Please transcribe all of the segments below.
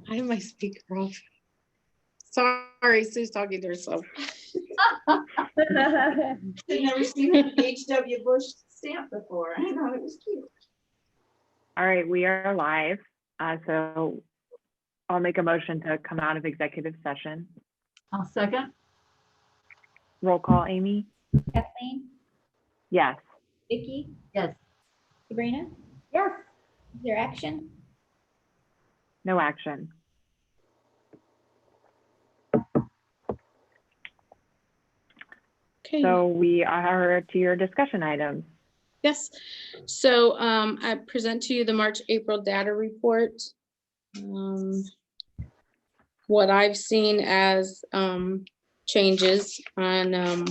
I have my speaker off. Sorry, Sue's talking to herself. I've never seen an H.W. Bush stamp before. I thought it was cute. All right, we are live. So I'll make a motion to come out of executive session. I'll second. Roll call, Amy? Kathleen, Yes. Vicky, Yes. Sabrina, Yes. is there action? No action. Okay. So we are to your discussion items. Yes, so I present to you the March-April data report. What I've seen as changes on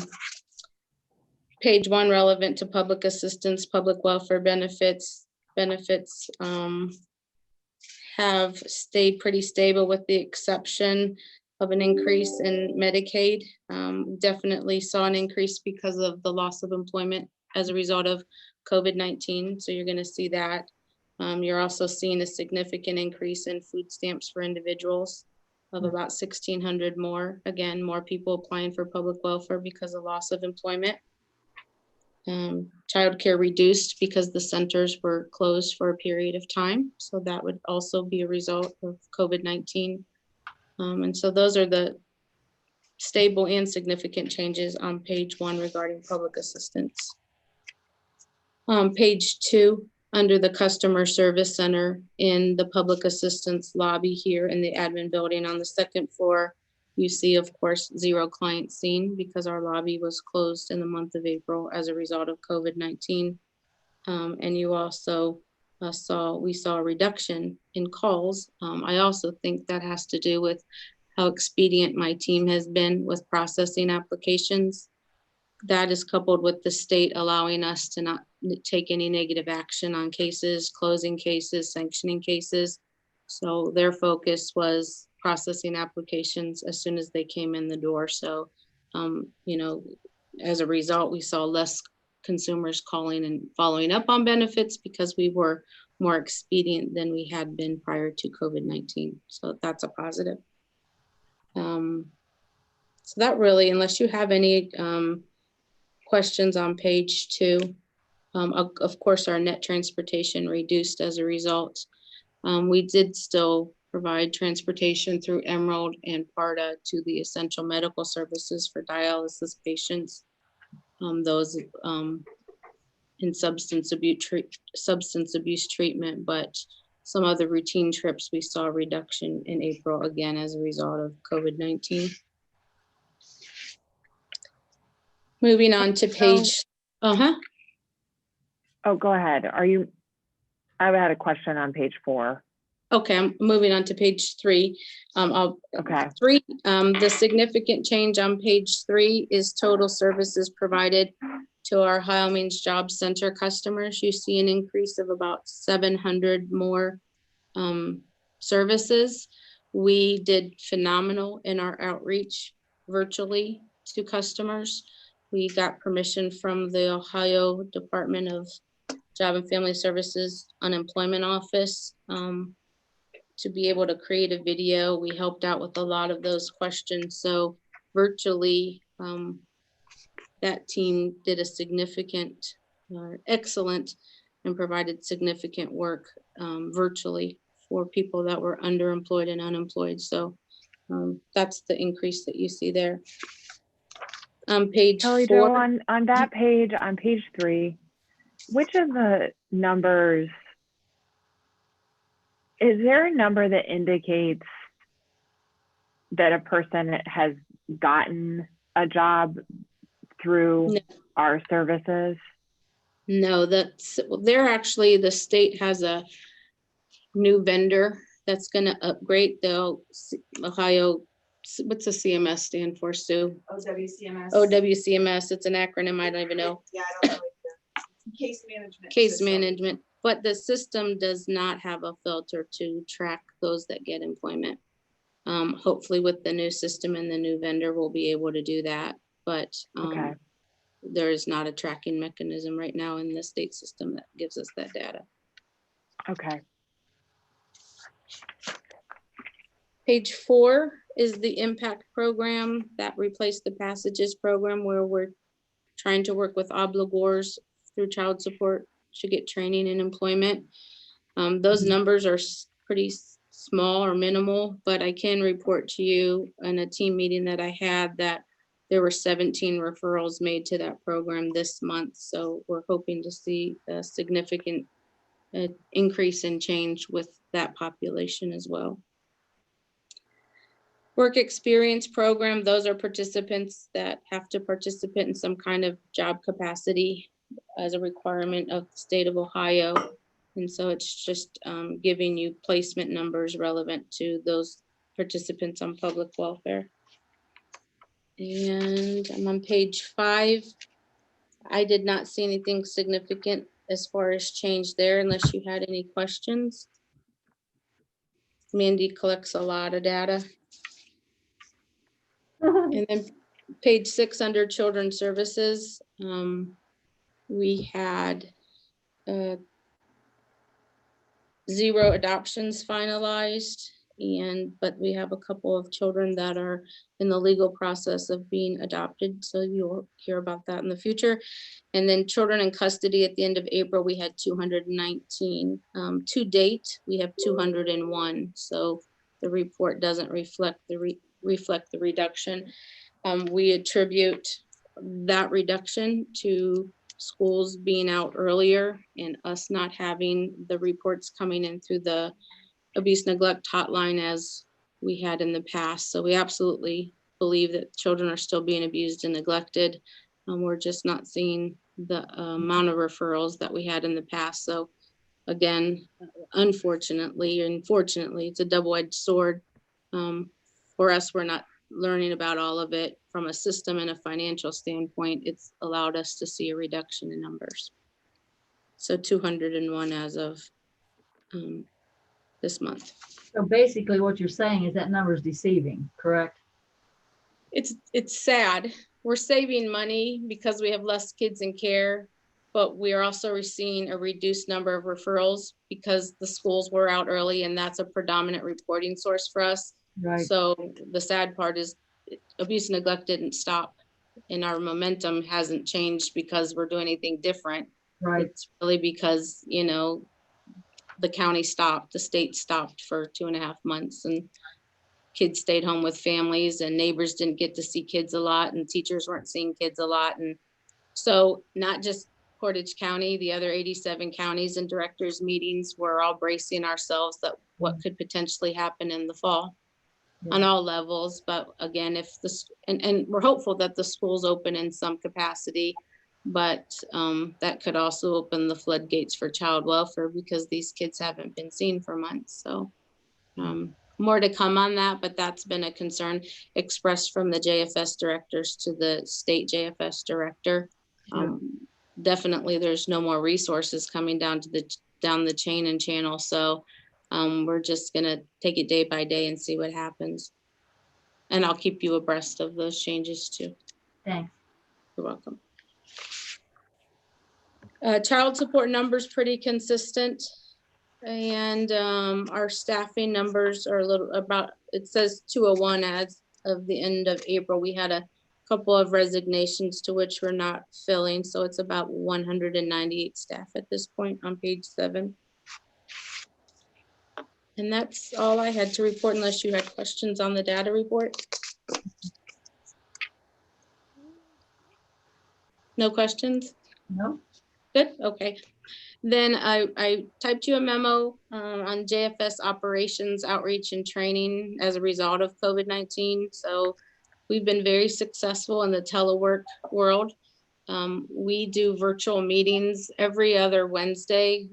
page 1 relevant to public assistance, public welfare benefits have stayed pretty stable with the exception of an increase in Medicaid. Definitely saw an increase because of the loss of employment as a result of COVID-19. So you're going to see that. You're also seeing a significant increase in food stamps for individuals of about 1,600 more. Again, more people applying for public welfare because of loss of employment. Childcare reduced because the centers were closed for a period of time. So that would also be a result of COVID-19. And so those are the stable and significant changes on page 1 regarding public assistance. Page 2, under the customer service center in the public assistance lobby here in the admin building on the 2nd floor, you see, of course, 0 clients seen because our lobby was closed in the month of April as a result of COVID-19. And you also we saw a reduction in calls. I also think that has to do with how expedient my team has been with processing applications. That is coupled with the state allowing us to not take any negative action on cases, closing cases, sanctioning cases. So their focus was processing applications as soon as they came in the door. So, you know, as a result, we saw less consumers calling and following up on benefits because we were more expedient than we had been prior to COVID-19. So that's a positive. So that really, unless you have any questions on page 2, of course, our net transportation reduced as a result. We did still provide transportation through Emerald and PARTA to the essential medical services for dialysis patients. Those in substance abuse treatment, but some other routine trips we saw a reduction in April, again, as a result of COVID-19. Moving on to page, Oh, go ahead. I had a question on page 4. Okay, I'm moving on to page 3. Okay. 3, the significant change on page 3 is total services provided to our Ohio Means Job Center customers. You see an increase of about 700 more services. We did phenomenal in our outreach virtually to customers. We got permission from the Ohio Department of Job and Family Services Unemployment Office to be able to create a video. We helped out with a lot of those questions. So virtually, that team did a significant, excellent, and provided significant work virtually for people that were underemployed and unemployed. So that's the increase that you see there. Page Kelly 4. Jo, on that page, on page 3, which of the numbers, is there a number that indicates that a person has gotten a job through our services? No, they're actually, the state has a new vendor that's going to upgrade the Ohio, what's the CMS stand for, Sue? OWCMS. OWCMS, it's an acronym, I don't even know. Yeah, I don't know. Case management. Case system. management, but the system does not have a filter to track those that get employment. Hopefully with the new system and the new vendor, we'll be able to do that. But Okay. there is not a tracking mechanism right now in the state system that gives us that data. Okay. Page 4 is the impact program that replaced the passages program, where we're trying to work with obligors through child support to get training and employment. Those numbers are pretty small or minimal, but I can report to you in a team meeting that I had that there were 17 referrals made to that program this month. So we're hoping to see a significant increase in change with that population as well. Work experience program, those are participants that have to participate in some kind of job capacity as a requirement of the state of Ohio. And so it's just giving you placement numbers relevant to those participants on public welfare. And I'm on page 5. I did not see anything significant as far as change there, unless you had any questions. Mandy collects a lot of data. And then page 6 under children's services, we had 0 adoptions finalized, but we have a couple of children that are in the legal process of being adopted. So you'll hear about that in the future. And then children in custody at the end of April, we had 219. To date, we have 201. So the report doesn't reflect the reduction. We attribute that reduction to schools being out earlier and us not having the reports coming in through the abuse neglect hotline as we had in the past. So we absolutely believe that children are still being abused and neglected. We're just not seeing the amount of referrals that we had in the past. So again, unfortunately, and fortunately, it's a double-edged sword. For us, we're not learning about all of it from a system and a financial standpoint. It's allowed us to see a reduction in numbers. So 201 as of this month. So basically what you're saying is that number is deceiving, correct? It's sad. We're saving money because we have less kids in care, but we are also receiving a reduced number of referrals because the schools were out early, and that's a predominant reporting source for us. Right. So the sad part is abuse and neglect didn't stop, and our momentum hasn't changed because we're doing anything different. Right. It's really because, you know, the county stopped, the state stopped for 2.5 months, and kids stayed home with families, and neighbors didn't get to see kids a lot, and teachers weren't seeing kids a lot. And so not just Portage County, the other 87 counties and directors meetings, we're all bracing ourselves that what could potentially happen in the fall on all levels. But again, if this, and we're hopeful that the schools open in some capacity, but that could also open the floodgates for child welfare because these kids haven't been seen for months. So more to come on that, but that's been a concern expressed from the JFS directors to the state JFS director. Definitely there's no more resources coming down to the chain and channel. So we're just gonna take it day by day and see what happens. And I'll keep you abreast of those changes too. Thanks. You're welcome. Child support numbers pretty consistent. And our staffing numbers are a little about, it says 201 as of the end of April. We had a couple of resignations to which we're not filling. So it's about 198 staff at this point on page 7. And that's all I had to report unless you had questions on the data report. No questions? No. Good, okay. Then I typed you a memo on JFS operations, outreach, and training as a result of COVID-19. So we've been very successful in the telework world. We do virtual meetings every other Wednesday.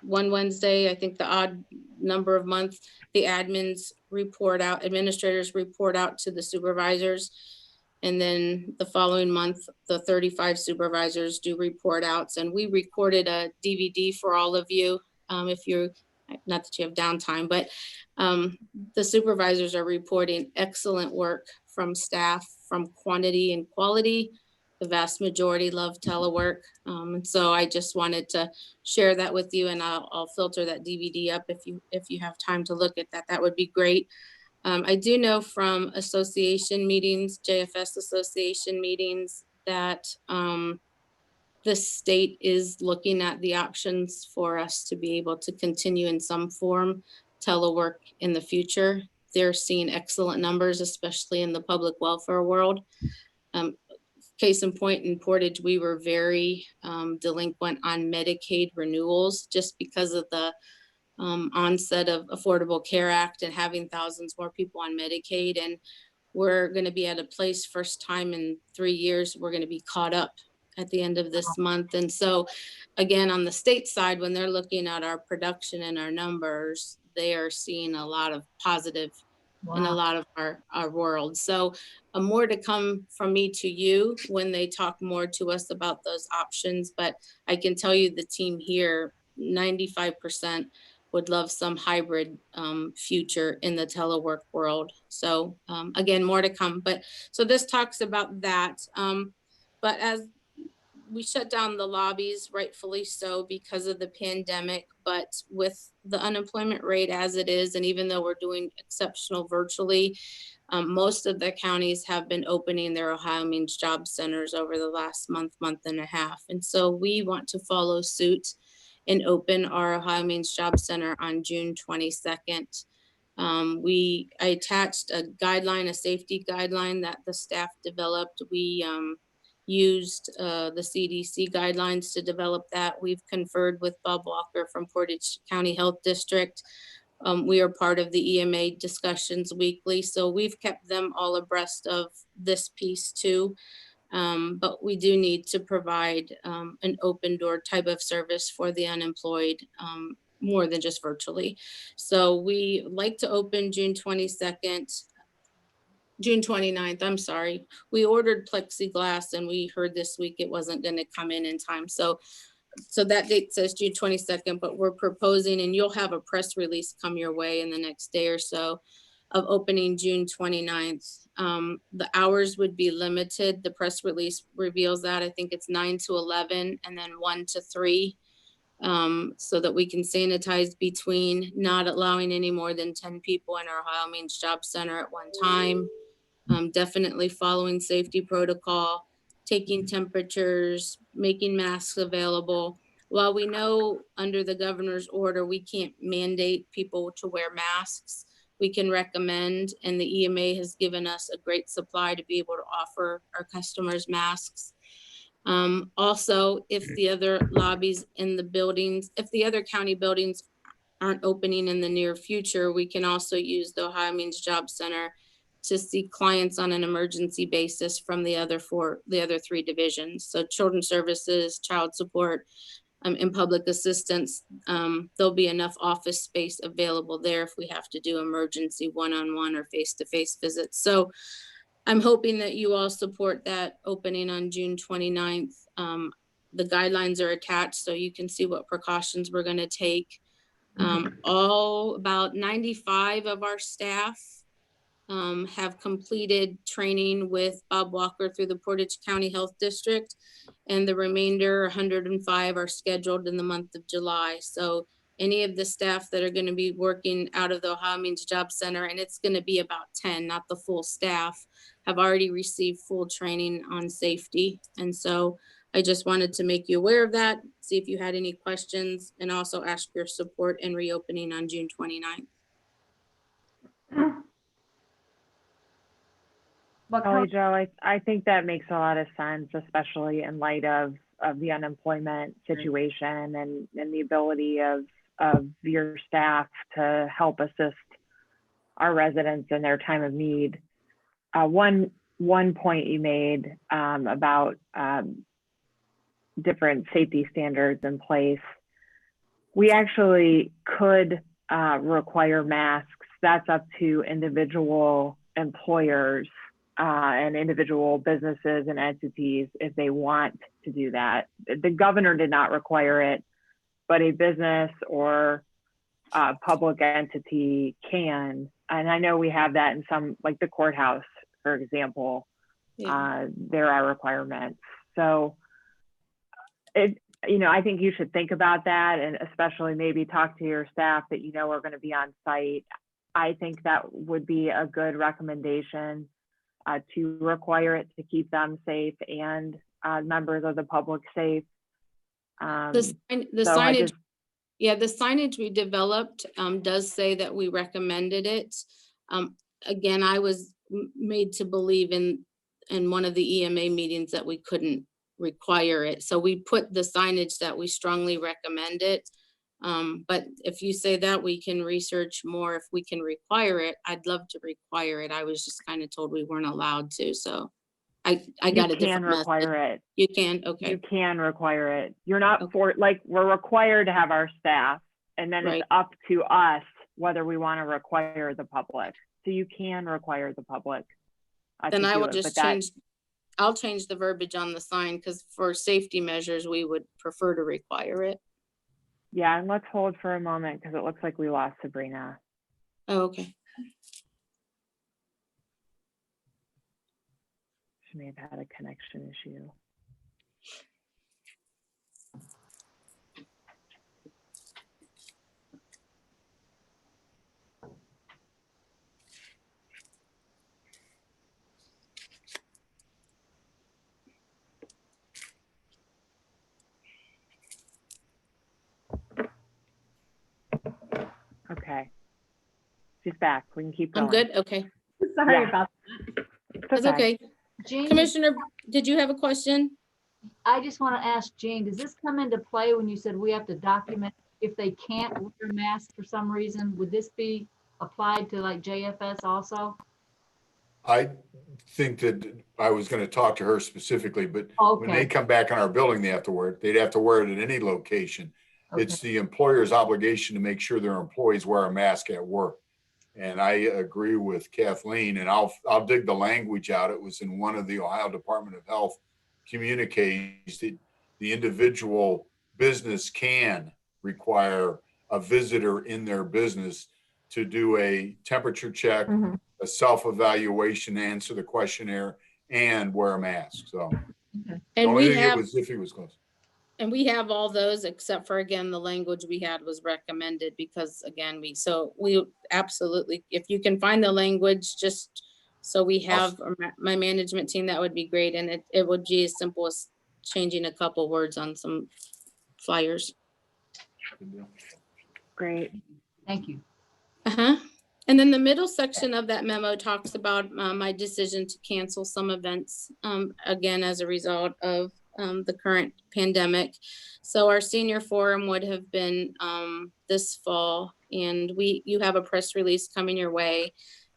One Wednesday, I think the odd number of months, the admins report out, administrators report out to the supervisors. And then the following month, the 35 supervisors do report outs, and we recorded a DVD for all of you. If you're, not that you have downtime, but the supervisors are reporting excellent work from staff, from quantity and quality. the vast majority love telework. And so I just wanted to share that with you, and I'll filter that DVD up if you have time to look at that. That would be great. I do know from association meetings, JFS association meetings, that the state is looking at the options for us to be able to continue in some form telework in the future. They're seeing excellent numbers, especially in the public welfare world. Case in point, in Portage, we were very delinquent on Medicaid renewals just because of the onset of Affordable Care Act and having thousands more people on Medicaid. And we're going to be at a place, first time in 3 years, we're going to be caught up at the end of this month. And so again, on the state side, when they're looking at our production and our numbers, they are seeing a lot of positive in a Wow. lot of our world. So more to come from me to you when they talk more to us about those options. But I can tell you the team here, 95% would love some hybrid future in the telework world. So again, more to come. But so this talks about that. But as we shut down the lobbies, rightfully so, because of the pandemic. But with the unemployment rate as it is, and even though we're doing exceptional virtually, most of the counties have been opening their Ohio Means Job Centers over the last month and a half. And so we want to follow suit and open our Ohio Means Job Center on June 22nd. I attached a guideline, a safety guideline that the staff developed. We used the CDC guidelines to develop that. We've conferred with Bob Walker from Portage County Health District. We are part of the EMA discussions weekly, so we've kept them all abreast of this piece too. But we do need to provide an open door type of service for the unemployed, more than just virtually. So we like to open June 22nd. June 29th, I'm sorry. We ordered plexiglass and we heard this week it wasn't going to come in time. So that date says June 22nd, but we're proposing, and you'll have a press release come your way in the next day or so, of opening June 29th. The hours would be limited. The press release reveals that. I think it's 9 to 11 and then 1 to 3. So that we can sanitize between, not allowing any more than 10 people in our Ohio Means Job Center at one time. Definitely following safety protocol, taking temperatures, making masks available. While we know under the governor's order, we can't mandate people to wear masks, we can recommend, and the EMA has given us a great supply to be able to offer our customers masks. Also, if the other lobbies in the buildings, if the other county buildings aren't opening in the near future, we can also use the Ohio Means Job Center to see clients on an emergency basis from the other 3 divisions. So children's services, child support, and public assistance. There'll be enough office space available there if we have to do emergency one-on-one or face-to-face visits. So I'm hoping that you all support that opening on June 29th. The guidelines are attached so you can see what precautions we're going to take. All about 95 of our staff have completed training with Bob Walker through the Portage County Health District, and the remainder, 105, are scheduled in the month of July. So any of the staff that are going to be working out of the Ohio Means Job Center, and it's going to be about 10, not the full staff, have already received full training on safety. And so I just wanted to make you aware of that, see if you had any questions, and also ask your support in reopening on June 29th. But Holly Jo, I think that makes a lot of sense, especially in light of the unemployment situation and the ability of your staff to help assist our residents in their time of need. One point you made about different safety standards in place. We actually could require masks. That's up to individual employers and individual businesses and entities if they want to do that. The governor did not require it, but a business or public entity can. And I know we have that in some, like the courthouse, for example. Yeah. there are requirements. So I think you should think about that, and especially maybe talk to your staff that are going to be on site. I think that would be a good recommendation to require it to keep them safe and members of the public safe. The so I signage, just- yeah, the signage we developed does say that we recommended it. Again, I was made to believe in one of the EMA meetings that we couldn't require it. So we put the signage that we strongly recommend it. But if you say that, we can research more if we can require it. I'd love to require it. I was just kind of told we weren't allowed to, so I got a you can different message. require it. You can, okay. You can require it. You're not Okay. we're required to have our staff, and then Right. it's up to us whether we want to require the public. So you can require the public. Then to I do will it, just but that- change, I'll change the verbiage on the sign, because for safety measures, we would prefer to require it. Yeah, and let's hold for a moment because it looks like we lost Sabrina. Oh, okay. She may have had a connection issue. Okay. She's back. We can keep going. I'm good, okay. Sorry Yeah. about That's okay. Jane, Commissioner, did you have a question? I just want to ask Jane, does this come into play when you said we have to document if they can't wear a mask for some reason? Would this be applied to like JFS also? I think that I was gonna talk to her specifically, but when they Okay, come back in our building, they have to wear it. They'd have to wear it at any location. okay, It's the employer's obligation to make sure their employees wear a mask at work. And I agree with Kathleen, and I'll dig the language out. It was in one of the Ohio Department of Health communiques that the individual business can require a visitor in their business to do a temperature check, Mhm. a self-evaluation, answer the questionnaire, and wear a mask. So the And only we thing it have, was if he was close. and we have all those, except for, again, the language we had was recommended, because again, so we absolutely, if you can find the language, just so we have my management team, that would be great. And it would be as simple as changing a couple words on some flyers. Great. thank you. Uh-huh. And then the middle section of that memo talks about my decision to cancel some events, again, as a result of the current pandemic. So our senior forum would have been this fall, and you have a press release coming your way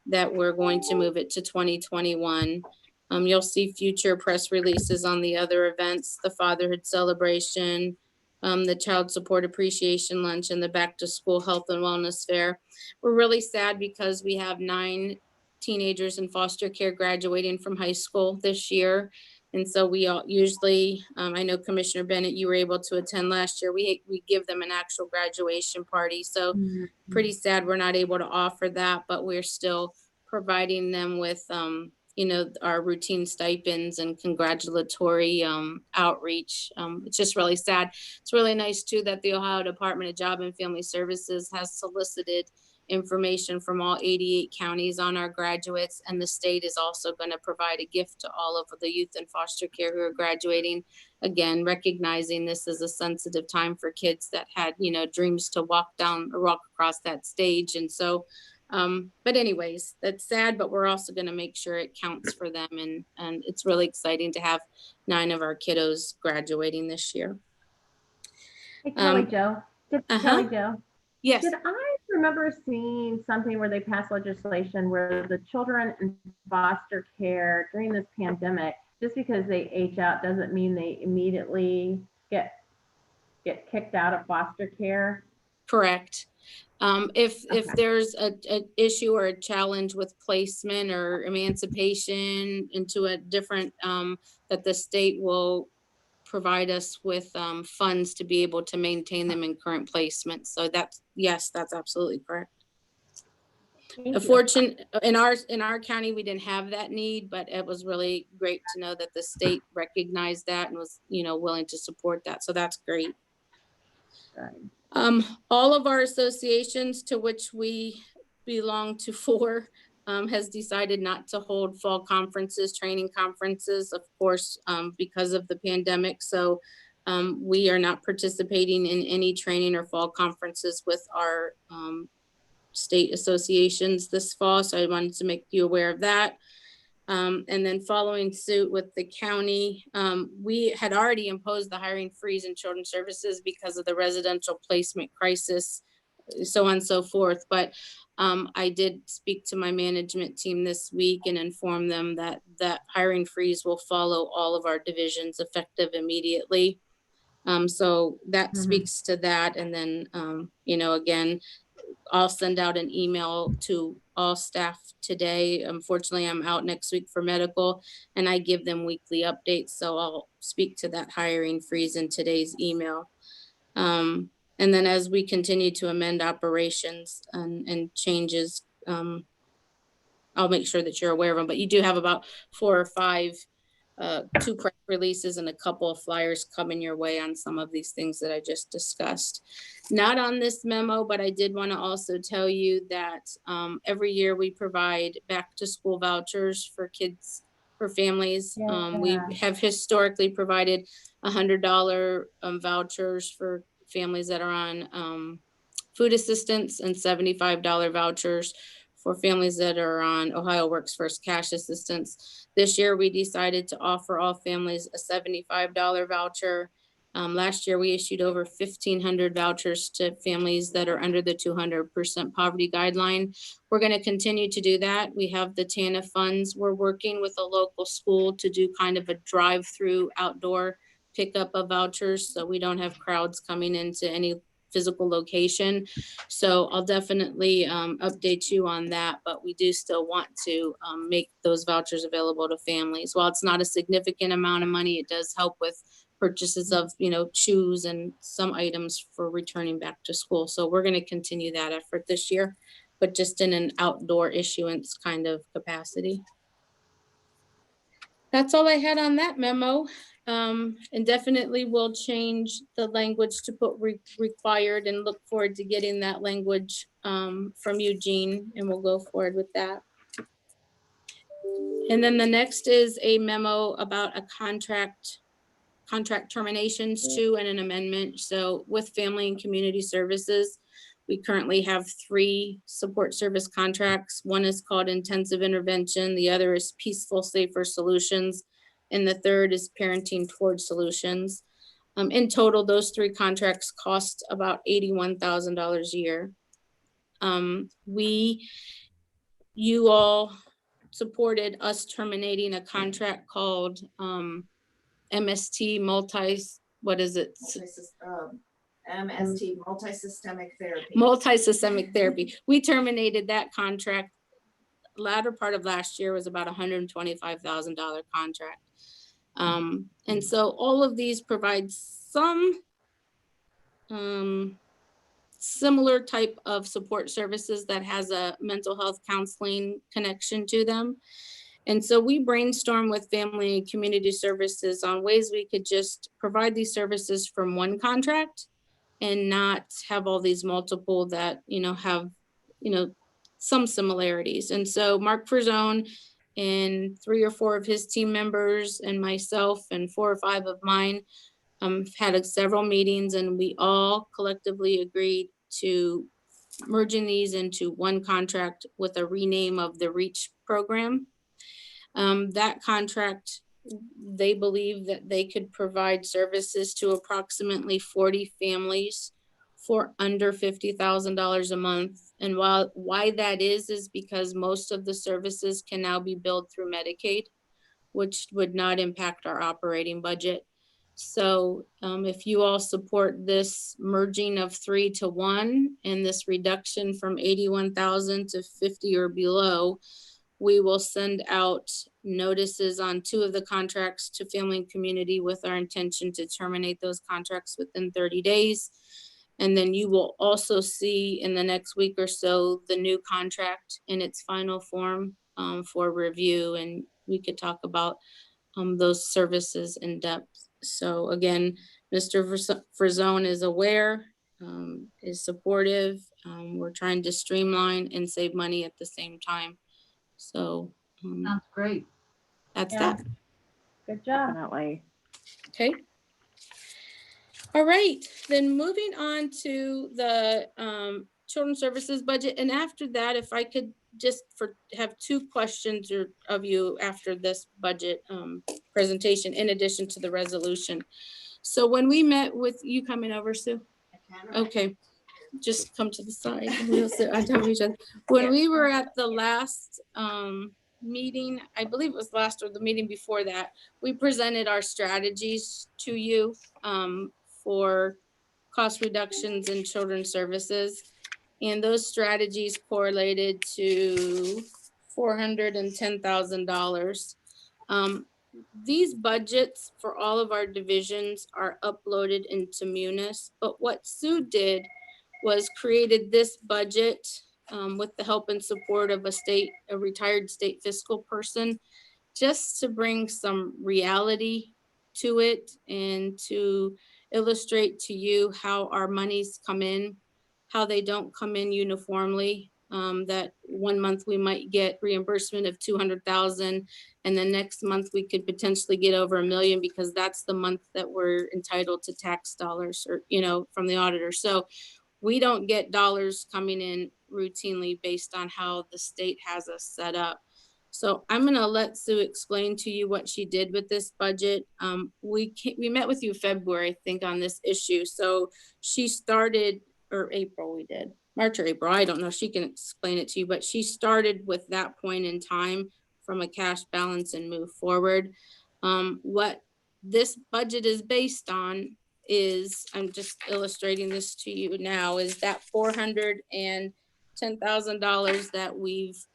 that we're going to move it to 2021. You'll see future press releases on the other events, the fatherhood celebration, the child support appreciation lunch, and the back to school health and wellness fair. We're really sad because we have 9 teenagers in foster care graduating from high school this year. And so we all usually, I know Commissioner Bennett, you were able to attend last year. We give them an actual graduation party. So pretty sad we're not able to offer that, but we're still providing them with, our routine stipends and congratulatory outreach. It's just really sad. It's really nice too that the Ohio Department of Job and Family Services has solicited information from all 88 counties on our graduates, and the state is also going to provide a gift to all of the youth in foster care who are graduating. Again, recognizing this is a sensitive time for kids that had, dreams to walk across that stage. And so, but anyways, that's sad, but we're also going to make sure it counts for them. And it's really exciting to have 9 of our kiddos graduating this year. Hey, Kelly Um, Jo. uh-huh. Kelly Jo. Yes. Did I remember seeing something where they passed legislation where the children in foster care during this pandemic, just because they age out doesn't mean they immediately get kicked out of foster care? Correct. If Okay. there's a issue or a challenge with placement or emancipation into a different, that the state will provide us with funds to be able to maintain them in current placement. So yes, that's absolutely correct. Thank you. Fortunate in our county, we didn't have that need, but it was really great to know that the state recognized that and was, willing to support that. So that's great. Good. All of our associations to which we belong to has decided not to hold fall conferences, training conferences, of course, because of the pandemic. So we are not participating in any training or fall conferences with our state associations this fall. So I wanted to make you aware of that. And then following suit with the county, we had already imposed the hiring freeze in children's services because of the residential placement crisis, so on and so forth. But I did speak to my management team this week and inform them that that hiring freeze will follow all of our divisions effective immediately. So that speaks to that. And then, again, I'll send out an email to all staff today. Unfortunately, I'm out next week for medical and I give them weekly updates. So I'll speak to that hiring freeze in today's email. And then as we continue to amend operations and changes, I'll make sure that you're aware of them, but you do have about 4 or 5 2 press releases and a couple of flyers coming your way on some of these things that I just discussed. Not on this memo, but I did want to also tell you that every year we provide back to school vouchers for kids, for families. We have historically provided $100 vouchers for families that are on food assistance and $75 vouchers for families that are on Ohio Works First cash assistance. This year, we decided to offer all families a $75 voucher. Last year, we issued over 1,500 vouchers to families that are under the 200% poverty guideline. We're going to continue to do that. We have the TANF funds. We're working with a local school to do kind of a drive-through outdoor pickup of vouchers, so we don't have crowds coming into any physical location. So I'll definitely update you on that, but we do still want to make those vouchers available to families. While it's not a significant amount of money, it does help with purchases of, shoes and some items for returning back to school. So we're going to continue that effort this year, but just in an outdoor issuance kind of capacity. That's all I had on that memo. And definitely will change the language to put required and look forward to getting that language from Eugene, and we'll go forward with that. And then the next is a memo about a contract terminations too, and an amendment. So with Family and Community Services, we currently have 3 support service contracts. One is called Intensive Intervention. The other is Peaceful Safer Solutions. And the third is Parenting Towards Solutions. In total, those 3 contracts cost about $81,000 a year. You all supported us terminating a contract called MST MST, multisystemic therapy. Multisystemic therapy. We terminated that contract. Latter part of last year was about $125,000 contract. And so all of these provide some similar type of support services that has a mental health counseling connection to them. And so we brainstormed with Family and Community Services on ways we could just provide these services from one contract and not have all these multiple that, have, some similarities. And so Mark Ferzone and 3 or 4 of his team members and myself and 4 or 5 of mine had several meetings, and we all collectively agreed to merging these into one contract with a rename of the REACH program. That contract, they believe that they could provide services to approximately 40 families for under $50,000 a month. And why that is because most of the services can now be billed through Medicaid, which would not impact our operating budget. So if you all support this merging of 3 to 1 and this reduction from 81,000 to 50 or below, we will send out notices on 2 of the contracts to Family and Community with our intention to terminate those contracts within 30 days. And then you will also see in the next week or so, the new contract in its final form for review. And we could talk about those services in depth. So again, Mr. Frazone is aware, is supportive. We're trying to streamline and save money at the same time. So Sounds great. that's Yeah. that. Good job. Definitely. Okay. All right, then moving on to the children's services budget. And after that, if I could just have two questions of you after this budget presentation, in addition to the resolution. So when we met with you coming over, Sue? Okay, just come to the side. We'll sit on top of each other. When we were at the last meeting, I believe it was last or the meeting before that, we presented our strategies to you for cost reductions in children's services. And those strategies correlated to $410,000. These budgets for all of our divisions are uploaded into Munis, but what Sue did was created this budget with the help and support of a retired state fiscal person, just to bring some reality to it and to illustrate to you how our monies come in, how they don't come in uniformly. That one month we might get reimbursement of 200,000, and the next month we could potentially get over $1 million because that's the month that we're entitled to tax dollars, or from the auditor. So we don't get dollars coming in routinely based on how the state has us set up. So I'm gonna let Sue explain to you what she did with this budget. We met with you February, I think, on this issue. So she started, or April we did, March or April, I don't know, she can explain it to you, but she started with that point in time from a cash balance and move forward. What this budget is based on is, I'm just illustrating this to you now, is that $410,000 that we've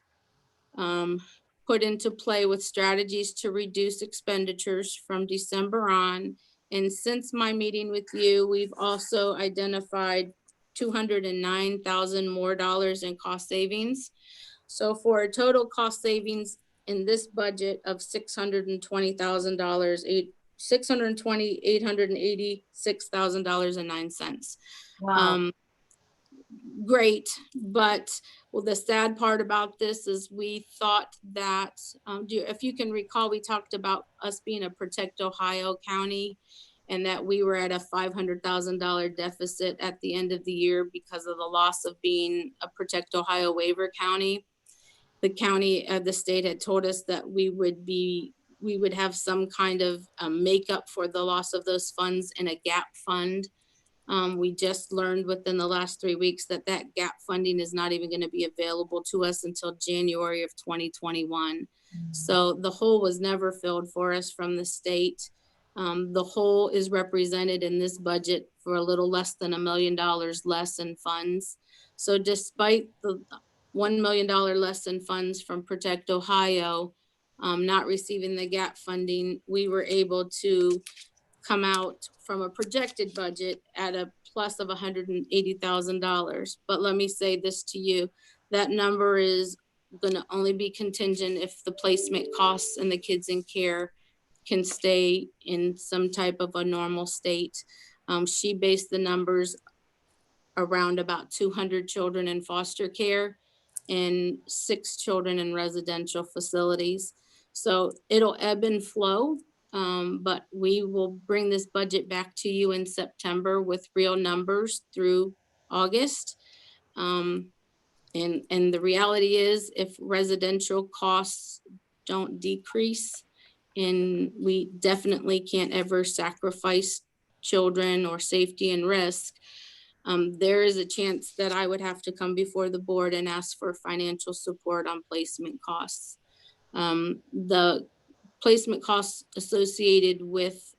put into play with strategies to reduce expenditures from December on. And since my meeting with you, we've also identified $209,000 more in cost savings. So for a total cost savings in this budget of $620,000, $886,000.09. Wow. Great, but the sad part about this is we thought that, if you can recall, we talked about us being a Protect Ohio county and that we were at a $500,000 deficit at the end of the year because of the loss of being a Protect Ohio waiver county. The state had told us that we would have some kind of makeup for the loss of those funds in a gap fund. We just learned within the last 3 weeks that gap funding is not even going to be available to us until January of 2021. So the hole was never filled for us from the state. The hole is represented in this budget for a little less than $1 million less in funds. So despite the $1 million less in funds from Protect Ohio, not receiving the gap funding, we were able to come out from a projected budget at a plus of $180,000. But let me say this to you, that number is gonna only be contingent if the placement costs and the kids in care can stay in some type of a normal state. She based the numbers around about 200 children in foster care and 6 children in residential facilities. So it'll ebb and flow. But we will bring this budget back to you in September with real numbers through August. And the reality is, if residential costs don't decrease, and we definitely can't ever sacrifice children or safety and risk, there is a chance that I would have to come before the board and ask for financial support on placement costs. The placement costs associated with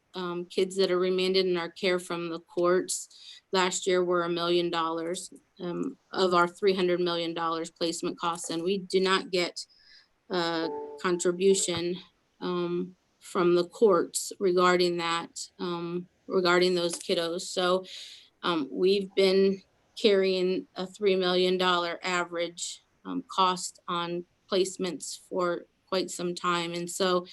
kids that are remanded in our care from the courts last year were $1 million of our $300 million placement costs, and we do not get contribution from the courts regarding that, regarding those kiddos. So We've been carrying a $3 million average cost on placements for quite some time. And so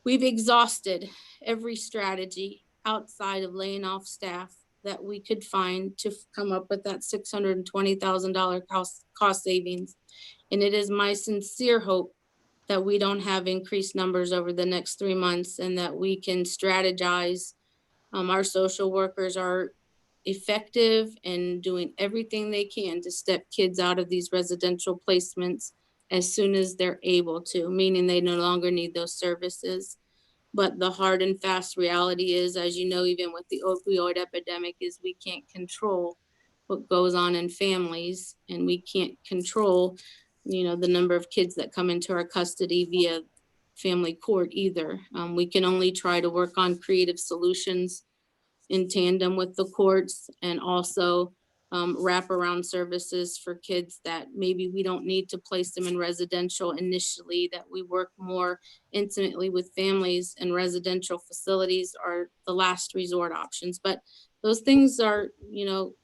we've exhausted every strategy outside of laying off staff that we could find to come up with that $620,000 cost savings. And it is my sincere hope that we don't have increased numbers over the next 3 months and that we can strategize. Our social workers are effective and doing everything they can to step kids out of these residential placements as soon as they're able to, meaning they no longer need those services. But the hard and fast reality is, as you know, even with the opioid epidemic, is we can't control what goes on in families, and we can't control, the number of kids that come into our custody via family court either. We can only try to work on creative solutions in tandem with the courts, and also wraparound services for kids that maybe we don't need to place them in residential initially, that we work more intimately with families, and residential facilities are the last resort options. But those things are,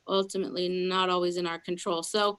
ultimately not always in our control. So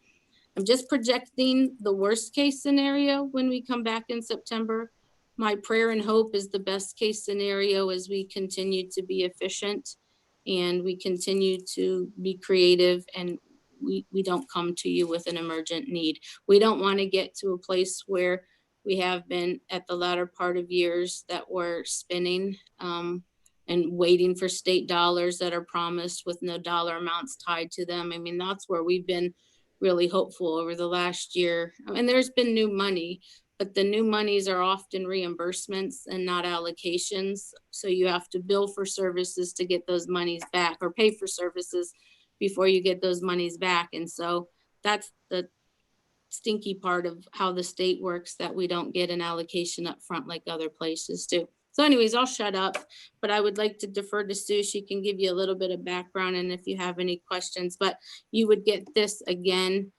I'm just projecting the worst case scenario when we come back in September. My prayer and hope is the best case scenario as we continue to be efficient and we continue to be creative, and we don't come to you with an emergent need. We don't want to get to a place where we have been at the latter part of years that we're spinning and waiting for state dollars that are promised with no dollar amounts tied to them. I mean, that's where we've been really hopeful over the last year. And there's been new money, but the new monies are often reimbursements and not allocations. So you have to bill for services to get those monies back, or pay for services before you get those monies back. And so that's the stinky part of how the state works, that we don't get an allocation up front like other places do. So anyways, I'll shut up, but I would like to defer to Sue. She can give you a little bit of background and if you have any questions, but you would get this again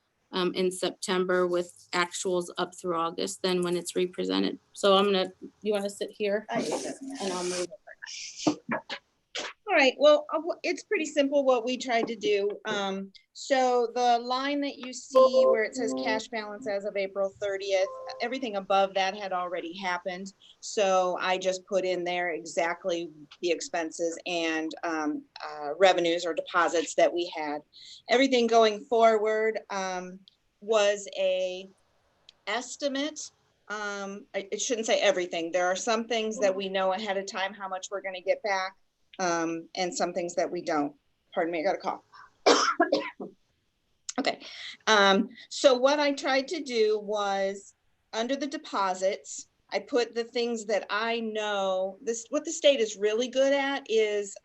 in September with actuals up through August, then when it's represented. So you want to sit here and I'll move it. All right, well, it's pretty simple what we tried to do. So the line that you see where it says cash balance as of April 30th, everything above that had already happened. So I just put in there exactly the expenses and revenues or deposits that we had. Everything going forward was a estimate. It shouldn't say everything. There are some things that we know ahead of time how much we're going to get back. And some things that we don't. Pardon me, I got a cough. Okay. So what I tried to do was, under the deposits, I put the things that I know, what the state is really good at is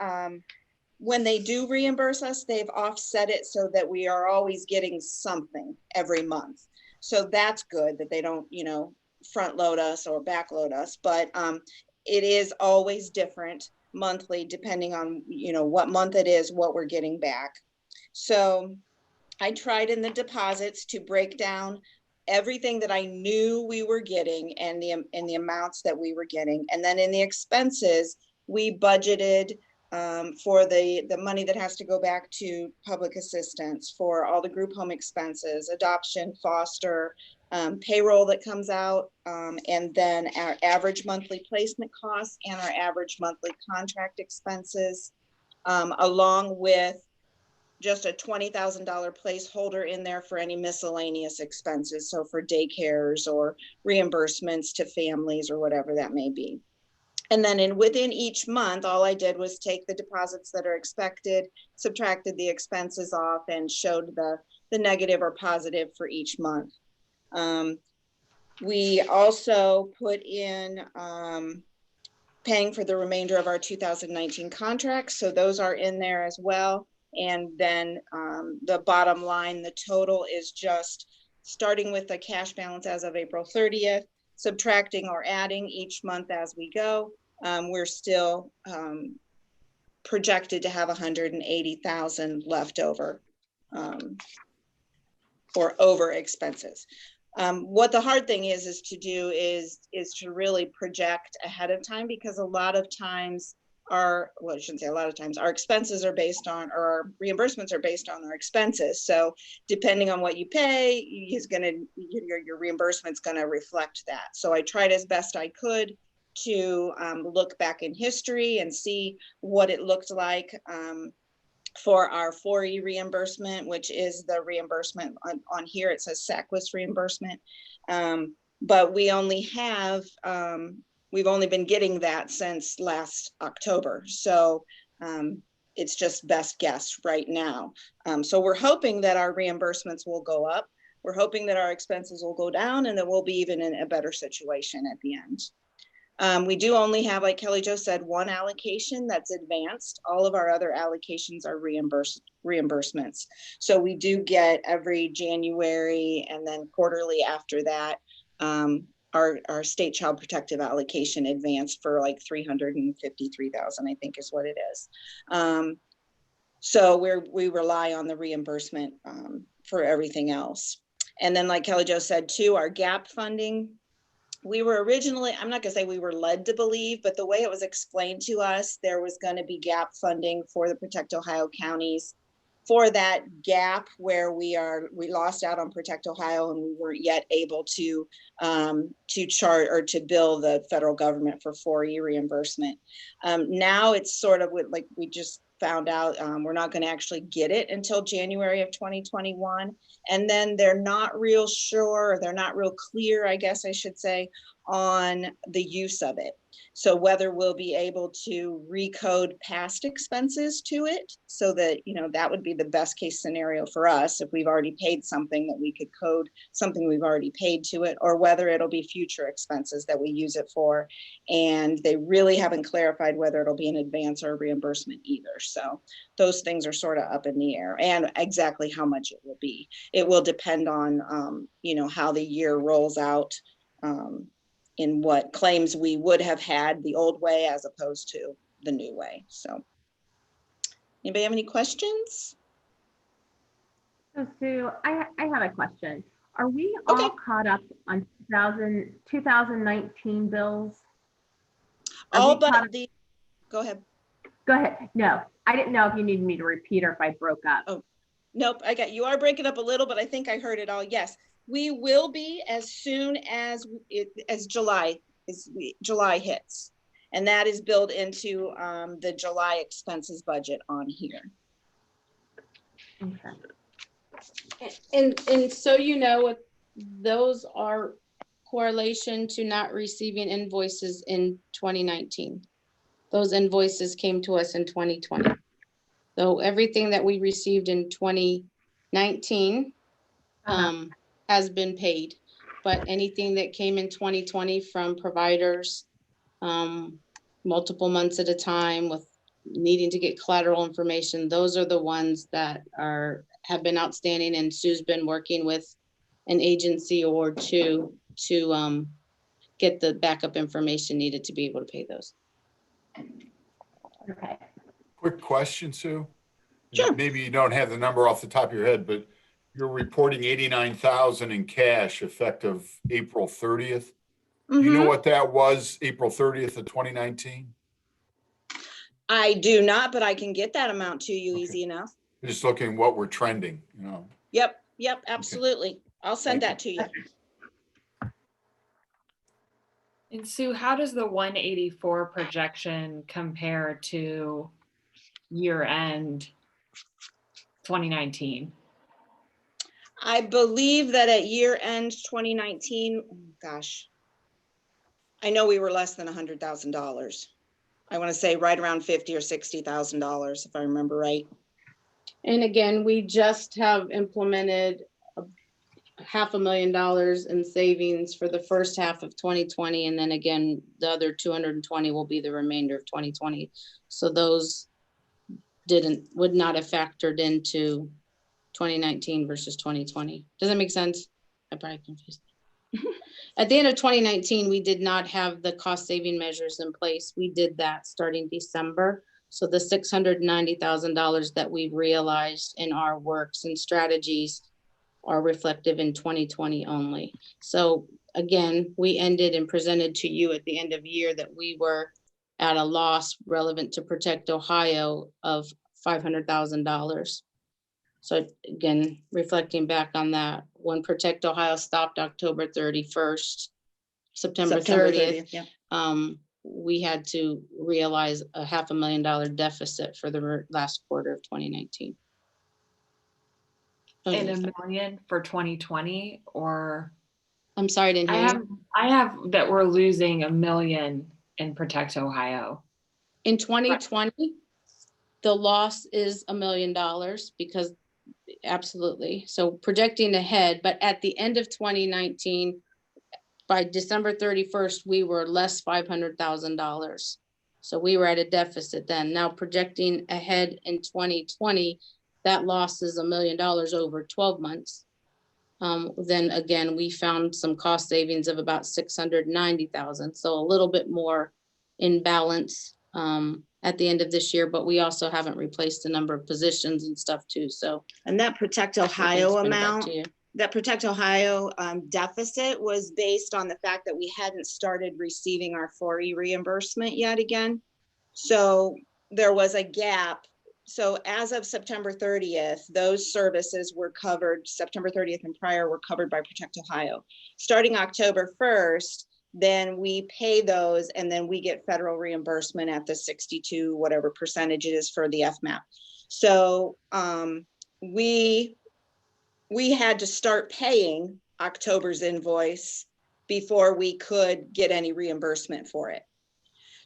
when they do reimburse us, they've offset it so that we are always getting something every month. So that's good that they don't, front load us or back load us, but it is always different monthly, depending on, what month it is, what we're getting back. So I tried in the deposits to break down everything that I knew we were getting and the amounts that we were getting. And then in the expenses, we budgeted for the money that has to go back to public assistance, for all the group home expenses, adoption, foster, payroll that comes out, and then our average monthly placement costs and our average monthly contract expenses, along with just a $20,000 placeholder in there for any miscellaneous expenses. So for daycares or reimbursements to families or whatever that may be. And then within each month, all I did was take the deposits that are expected, subtracted the expenses off, and showed the negative or positive for each month. We also put in paying for the remainder of our 2019 contracts. So those are in there as well. And then the bottom line, the total is just starting with the cash balance as of April 30th, subtracting or adding each month as we go. We're still projected to have 180,000 left over for over expenses. What the hard thing is to do is to really project ahead of time, because a lot of times well, I shouldn't say a lot of times, our expenses are based on, or our reimbursements are based on our expenses. So depending on what you pay, your reimbursement's gonna reflect that. So I tried as best I could to look back in history and see what it looked like for our 4E reimbursement, which is the reimbursement on here. It says SACWIS reimbursement. But we only have, we've only been getting that since last October. So it's just best guess right now. So we're hoping that our reimbursements will go up. We're hoping that our expenses will go down and that we'll be even in a better situation at the end. We do only have, like Kelly Jo said, one allocation that's advanced. All of our other allocations are reimbursements. So we do get every January and then quarterly after that, our state child protective allocation advanced for like 353,000, I think is what it is. So we rely on the reimbursement for everything else. And then like Kelly Jo said too, our gap funding, we were originally, I'm not gonna say we were led to believe, but the way it was explained to us, there was gonna be gap funding for the Protect Ohio counties for that gap where we lost out on Protect Ohio and we weren't yet able to chart or to bill the federal government for 4E reimbursement. Now it's sort of like we just found out we're not going to actually get it until January of 2021. And then they're not real sure, or they're not real clear, I guess I should say, on the use of it. So whether we'll be able to recode past expenses to it so that, you know, that would be the best case scenario for us if we've already paid something, that we could code something we've already paid to it, or whether it'll be future expenses that we use it for. And they really haven't clarified whether it'll be an advance or a reimbursement either. So those things are sort of up in the air, and exactly how much it will be. It will depend on, you know, how the year rolls out. In what claims we would have had the old way as opposed to the new way. So anybody have any questions? So Sue, I have a question. Are we all caught up on 2019 bills? All but the, go ahead. Go ahead. No, I didn't know if you needed me to repeat or if I broke up. Oh, nope, you are breaking up a little, but I think I heard it all. Yes. We will be as soon as July hits, and that is built into the July expenses budget on here. Okay. And so, you know, those are correlation to not receiving invoices in 2019. Those invoices came to us in 2020. So everything that we received in 2019 has been paid, but anything that came in 2020 from providers, multiple months at a time with needing to get collateral information, those are the ones that have been outstanding, and Sue's been working with an agency or two to get the backup information needed to be able to pay those. Okay. Quick question, Sue. Sure. Maybe you don't have the number off the top of your head, but you're reporting 89,000 in cash effective April 30th. Do you know what that was April 30th of 2019? I do not, but I can get that amount to you easy enough. Just looking what we're trending, you know. Yep, absolutely. Okay. I'll send that to you. And Sue, how does the 184 projection compare to year end 2019? I believe that at year end 2019, gosh, I know we were less than $100,000. I want to say right around $50,000 or $60,000, if I remember right. And again, we just have implemented $500,000 in savings for the first half of 2020. And then again, the other 220 will be the remainder of 2020. So those would not have factored into 2019 versus 2020. Does that make sense? I'm probably confused. At the end of 2019, we did not have the cost saving measures in place. We did that starting December. So the $690,000 that we've realized in our works and strategies are reflective in 2020 only. So again, we ended and presented to you at the end of year that we were at a loss relevant to Protect Ohio of $500,000. So again, reflecting back on that, when Protect Ohio stopped October 31st, September 30th, yeah. we had to realize a $500,000 deficit for the last quarter of 2019. And $1 million for 2020, or I'm sorry, I didn't hear you. I have that we're losing $1 million in Protect Ohio. In 2020, the loss is $1 million because absolutely. So projecting ahead, but at the end of 2019, by December 31st, we were less $500,000. So we were at a deficit then. Now projecting ahead in 2020, that loss is $1 million over 12 months. Then again, we found some cost savings of about 690,000. So a little bit more in balance at the end of this year, but we also haven't replaced a number of positions and stuff too. So, And that Protect I can Ohio spin it back amount, to you. that Protect Ohio deficit was based on the fact that we hadn't started receiving our 4E reimbursement yet again. So there was a gap. So as of September 30th, those services were covered, September 30th and prior were covered by Protect Ohio. Starting October 1st, then we pay those and then we get federal reimbursement at the 62, whatever percentage it is for the FMAP. So we had to start paying October's invoice before we could get any reimbursement for it.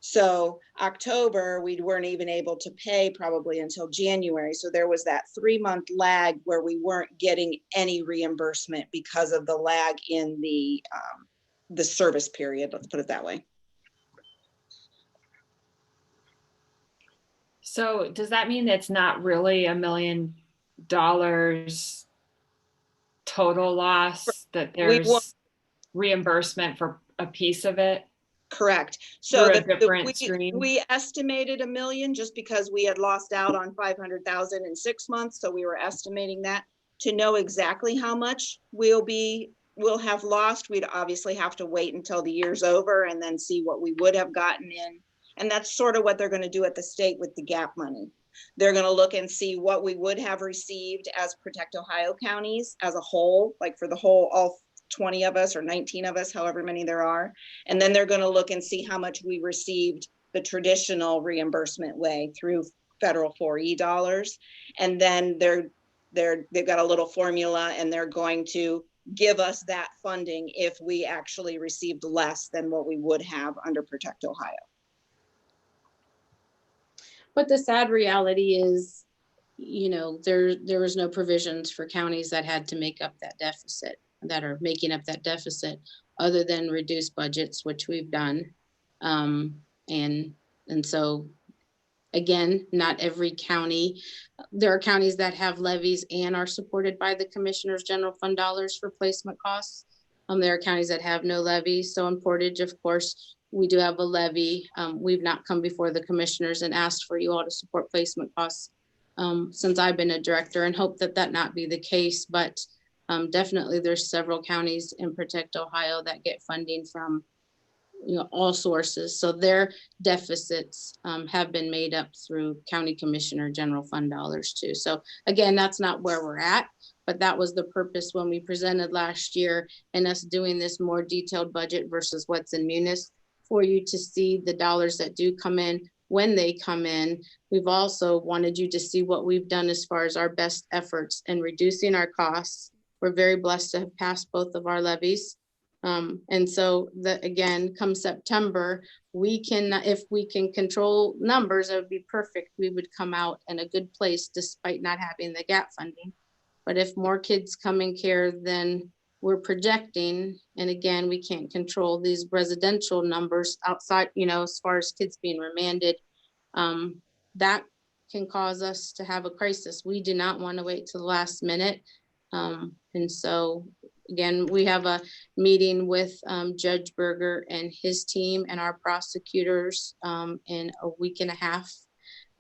So October, we weren't even able to pay probably until January. So there was that 3-month lag where we weren't getting any reimbursement because of the lag in the service period, let's put it that way. So does that mean it's not really $1 million total loss, that there's reimbursement for a piece of it? Correct. So Through a different stream? we estimated $1 million just because we had lost out on 500,000 in 6 months. So we were estimating that. To know exactly how much we'll have lost, we'd obviously have to wait until the year's over and then see what we would have gotten in. And that's sort of what they're going to do at the state with the GAP money. They're going to look and see what we would have received as Protect Ohio counties as a whole, like for the whole, all 20 of us or 19 of us, however many there are. And then they're going to look and see how much we received the traditional reimbursement way through federal 4E dollars. And then they've got a little formula and they're going to give us that funding if we actually received less than what we would have under Protect Ohio. But the sad reality is, you know, there was no provisions for counties that had to make up that deficit, that are making up that deficit, other than reduce budgets, which we've done. And so, again, not every county, there are counties that have levies and are supported by the Commissioner's General Fund dollars for placement costs. There are counties that have no levies. So in Portage, of course, we do have a levy. We've not come before the commissioners and asked for you all to support placement costs since I've been a director, and hope that that not be the case. But definitely there's several counties in Protect Ohio that get funding from, you know, all sources. So their deficits have been made up through County Commissioner General Fund dollars too. So again, that's not where we're at, but that was the purpose when we presented last year and us doing this more detailed budget versus what's in Munis, for you to see the dollars that do come in when they come in. We've also wanted you to see what we've done as far as our best efforts in reducing our costs. We're very blessed to have passed both of our levies. And so that, again, come September, we can, if we can control numbers, it would be perfect. We would come out in a good place despite not having the GAP funding. But if more kids come in care than we're projecting, and again, we can't control these residential numbers outside, you know, as far as kids being remanded, that can cause us to have a crisis. We do not want to wait to the last minute. And so again, we have a meeting with Judge Berger and his team and our prosecutors in a week and a half.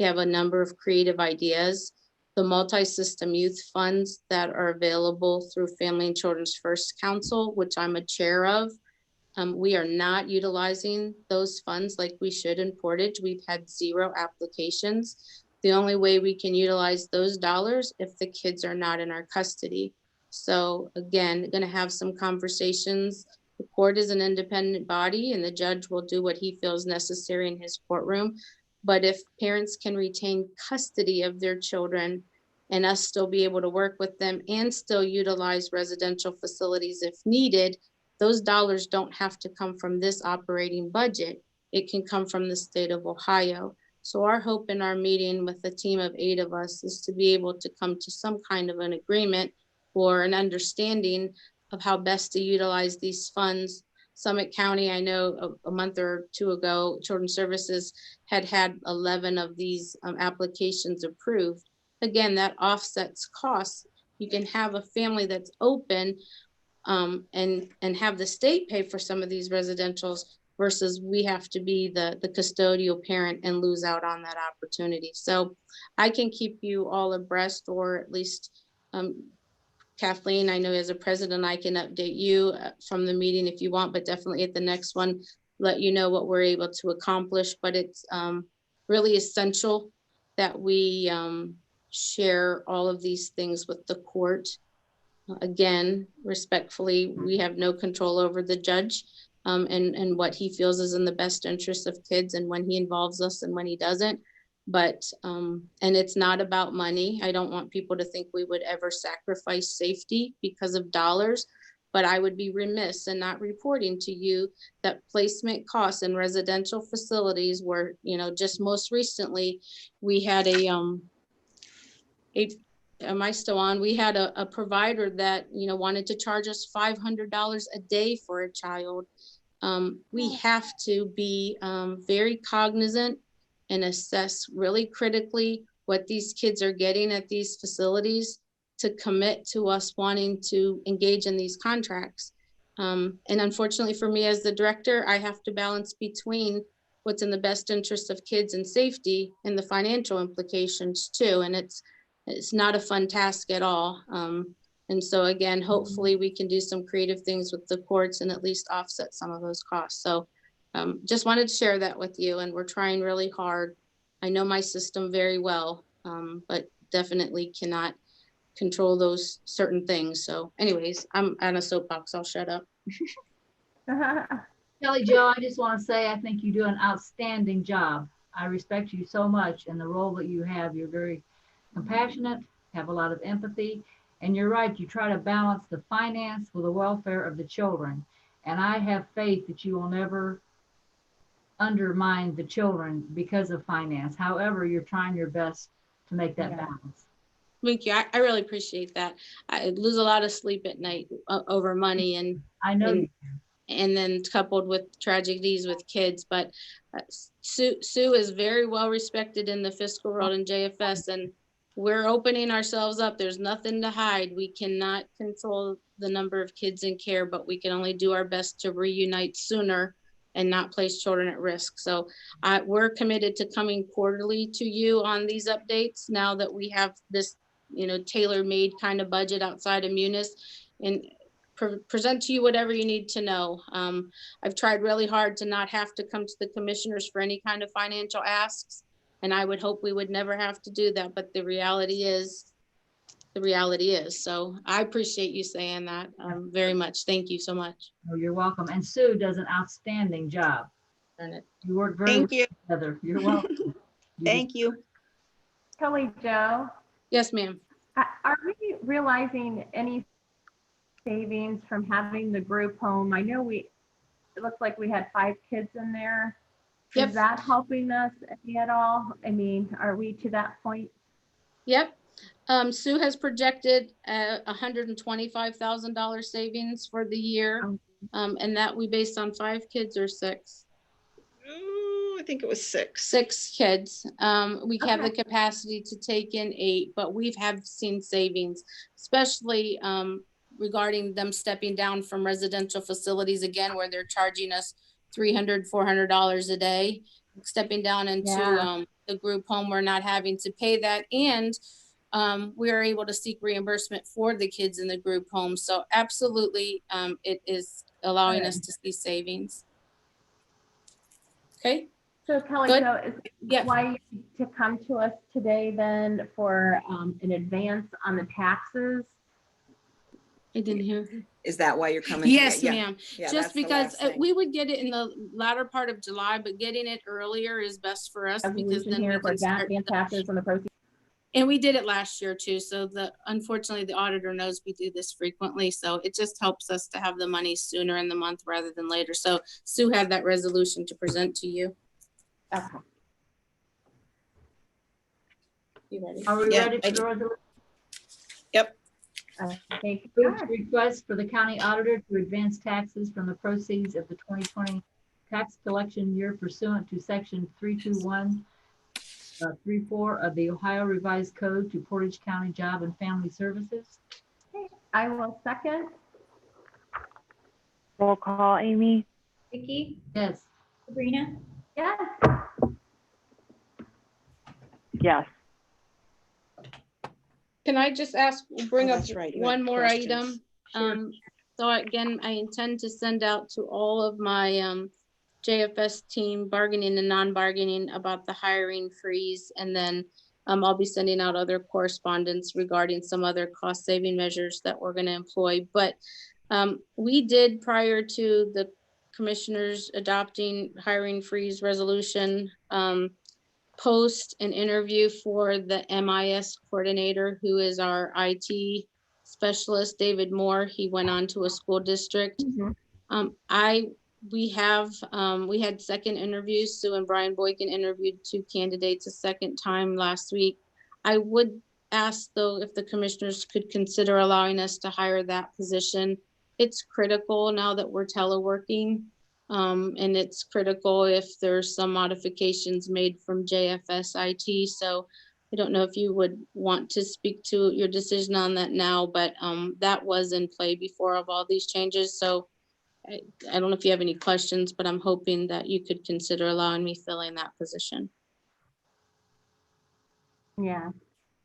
We have a number of creative ideas. The multi-system youth funds that are available through Family and Children's First Council, which I'm a chair of, We are not utilizing those funds like we should in Portage. We've had 0 applications. The only way we can utilize those dollars if the kids are not in our custody. So again, gonna have some conversations. The court is an independent body and the judge will do what he feels necessary in his courtroom. But if parents can retain custody of their children and us still be able to work with them and still utilize residential facilities if needed, those dollars don't have to come from this operating budget. It can come from the state of Ohio. So our hope in our meeting with a team of 8 of us is to be able to come to some kind of an agreement or an understanding of how best to utilize these funds. Summit County, I know a month or 2 ago, Children's Services had 11 of these applications approved. Again, that offsets costs. You can have a family that's open and have the state pay for some of these residentials versus we have to be the custodial parent and lose out on that opportunity. So I can keep you all abreast, or at least Kathleen, I know as a president, I can update you from the meeting if you want, but definitely at the next one, let you know what we're able to accomplish. But it's really essential that we share all of these things with the court. Again, respectfully, we have no control over the judge and what he feels is in the best interest of kids and when he involves us and when he doesn't. But, and it's not about money. I don't want people to think we would ever sacrifice safety because of dollars, but I would be remiss in not reporting to you that placement costs in residential facilities were, just most recently, we had am I still on? We had a provider that, wanted to charge us $500 a day for a child. We have to be very cognizant and assess really critically what these kids are getting at these facilities to commit to us wanting to engage in these contracts. And unfortunately for me as the director, I have to balance between what's in the best interest of kids and safety and the financial implications too. And it's not a fun task at all. And so again, hopefully we can do some creative things with the courts and at least offset some of those costs. So just wanted to share that with you, and we're trying really hard. I know my system very well, but definitely cannot control those certain things. So anyways, I'm on a soapbox, I'll shut up. Kelly Jo, I just want to say, I think you do an outstanding job. I respect you so much in the role that you have. You're very compassionate, have a lot of empathy, and you're right. You try to balance the finance with the welfare of the children. And I have faith that you will never undermine the children because of finance. However, you're trying your best to make that balance. Thank you. I really appreciate that. I lose a lot of sleep at night over money, and I know. And then coupled with tragedies with kids. But Sue is very well respected in the fiscal world in JFS, and we're opening ourselves up. There's nothing to hide. We cannot control the number of kids in care, but we can only do our best to reunite sooner and not place children at risk. So we're committed to coming quarterly to you on these updates now that we have this, tailor-made kind of budget outside of Munis, and present to you whatever you need to know. I've tried really hard to not have to come to the commissioners for any kind of financial asks, and I would hope we would never have to do that, but the reality is. So I appreciate you saying that very much. Thank you so much. Oh, you're welcome. And Sue does an outstanding job. You work very well together. You're welcome. Thank you. Kelly Jo. Yes, ma'am. Are we realizing any savings from having the group home? I know it looks like we had 5 kids in there. Yep. Is that helping us any at all? I mean, are we to that point? Yep. Sue has projected $125,000 savings for the year. And that we based on 5 kids or 6? Ooh, I think it was 6. 6 kids. We have the capacity to take in 8, but we have seen savings, especially regarding them stepping down from residential facilities again, where they're charging us $300, $400 a day, stepping down into the group home. We're not having to pay that. And we are able to seek reimbursement for the kids in the group home. So absolutely, it is allowing us to see savings. Okay, So Kelly, Good. so is yeah, why to come to us today then for an advance on the taxes? I didn't hear. Is that why you're coming? Yes, Yeah, ma'am. yeah, that's Just the because last thing. we would get it in the latter part of July, but getting it earlier is best for us because Resolution then we here for can start. advance taxes on the proceeds. And we did it last year too. So unfortunately the auditor knows we do this frequently. So it just helps us to have the money sooner in the month rather than later. So Sue had that resolution to present to you. Okay. You ready? Are we Yeah, ready I for the resolution? Thank you. Approved request for the county auditor to advance taxes from the proceeds of the 2020 tax collection year pursuant to section 321-34 of the Ohio Revised Code to Portage County Job and Family Services. I will second. Roll call, Amy? Vicky, Yes. Sabrina, Yes. Yes. Can I just bring Oh, up that's right, you one had more questions. item? Sure. So again, I intend to send out to all of my JFS team bargaining and non-bargaining about the hiring freeze. And then I'll be sending out other correspondence regarding some other cost saving measures that we're going to employ. But we did, prior to the commissioners adopting hiring freeze resolution, post an interview for the MIS coordinator, who is our IT specialist, David Moore. He went on to a school district. We had second interviews. Sue and Brian Boykin interviewed 2 candidates a second time last week. I would ask though, if the commissioners could consider allowing us to hire that position. It's critical now that we're teleworking. And it's critical if there's some modifications made from JFS IT. So I don't know if you would want to speak to your decision on that now, but that was in play before of all these changes. So I don't know if you have any questions, but I'm hoping that you could consider allowing me filling that position. Yeah.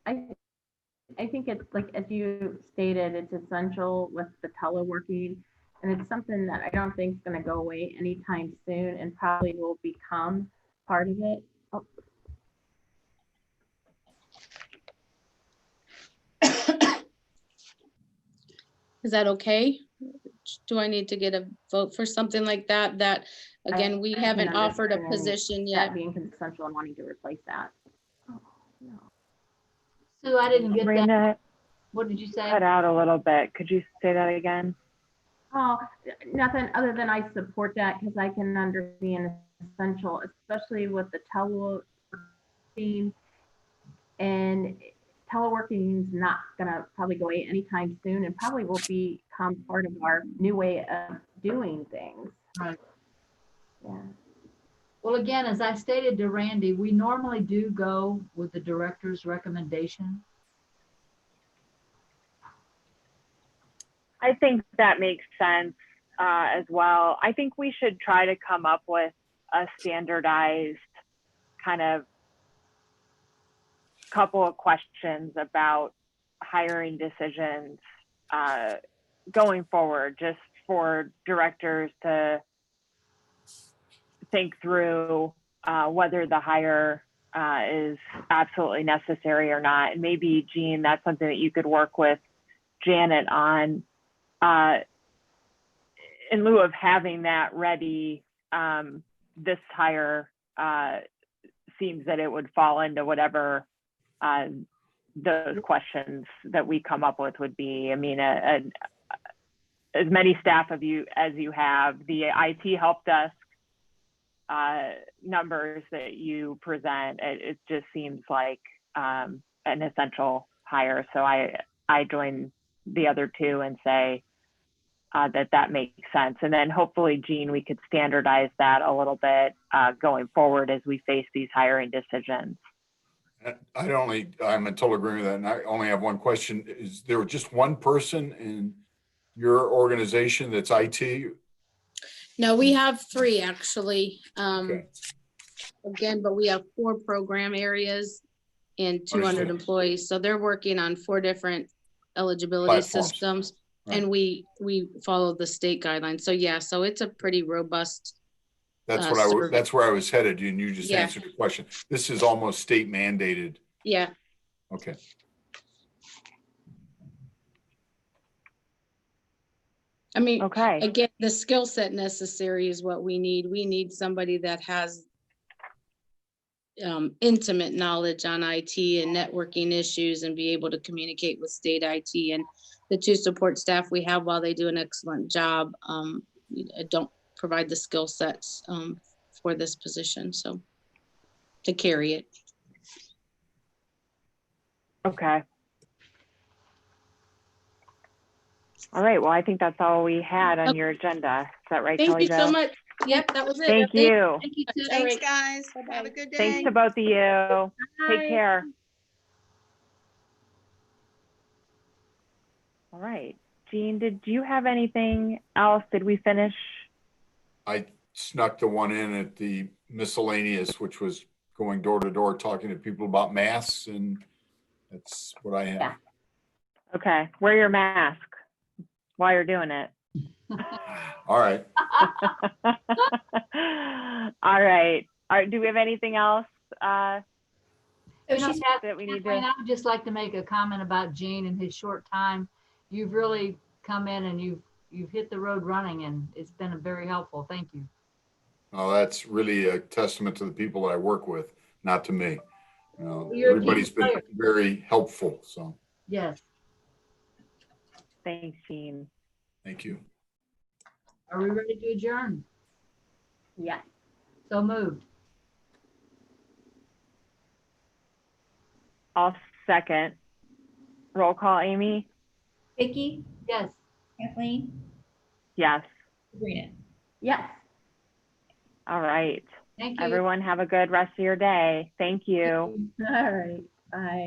I think it's like, as you stated, it's essential with the teleworking. And it's something that I don't think is going to go away anytime soon and probably will become part of it. Oh, Is that okay? Do I need to get a vote for something like that? That, again, we I haven't can offered a understand position yet. that being essential and wanting to replace that. Oh, no. Sue, I didn't get that. Sabrina, What did you say? cut out a little bit. Could you say that again? Oh, nothing other than I support that because I can understand essential, especially with the teleworking. And teleworking is not gonna probably go away anytime soon and probably will become part of our new way of doing things. Right. Yeah. Well, again, as I stated to Randy, we normally do go with the director's recommendation. I think that makes sense as well. I think we should try to come up with a standardized kind of couple of questions about hiring decisions going forward, just for directors to think through whether the hire is absolutely necessary or not. And maybe, Jean, that's something that you could work with Janet on. In lieu of having that ready, this hire seems that it would fall into whatever those questions that we come up with would be. I mean, as many staff of you as you have, the IT help desk numbers that you present, it just seems like an essential hire. So I join the other two and say that makes sense. And then hopefully, Jean, we could standardize that a little bit going forward as we face these hiring decisions. I'm in total agreement with that. And I only have one question. Is there just one person in your organization that's IT? No, we have 3 actually. Okay. Again, but we have 4 program areas and 200 Understood. employees. So they're working on 4 different eligibility Platforms. systems. And we follow the state guidelines. So yeah, so it's a pretty robust. That's survey. that's where I was headed, and you just Yeah. answered the question. This is almost state mandated. Yeah, Okay. I mean, Okay. again, the skill set necessary is what we need. We need somebody that has intimate knowledge on IT and networking issues and be able to communicate with state IT. And the two support staff we have, while they do an excellent job, don't provide the skill sets for this position, so to carry it. Okay. All right. Well, I think that's all we had on your agenda. Is that right, Thank Kelly you so Jo? much. Yep, that was it. Thank you. Thank you. Thanks, guys. Have a good day. Thanks to both of you. Take care. All right. Jean, did you have anything else? Did we finish? I snuck the one in at the miscellaneous, which was going door to door, talking to people about masks, and that's what I have. Yeah. Okay. Wear your mask while you're doing it. All right. All right. Do we have anything else So You know, she's, that we need Kathleen, to? I would just like to make a comment about Gene and his short time. You've really come in and you've hit the road running, and it's been very helpful. Thank you. Well, that's really a testament to the people that I work with, not to me. You know, You're a team everybody's been player. very helpful. So Yes. Thanks, Jean. thank you. Are we ready to adjourn? Yeah. So moved. I'll second. Roll call, Amy? Vicky, Yes. Kathleen, Yes. Sabrina. Yes. All right. Thank you. Everyone have a good rest of your day. Thank you. All right. Bye.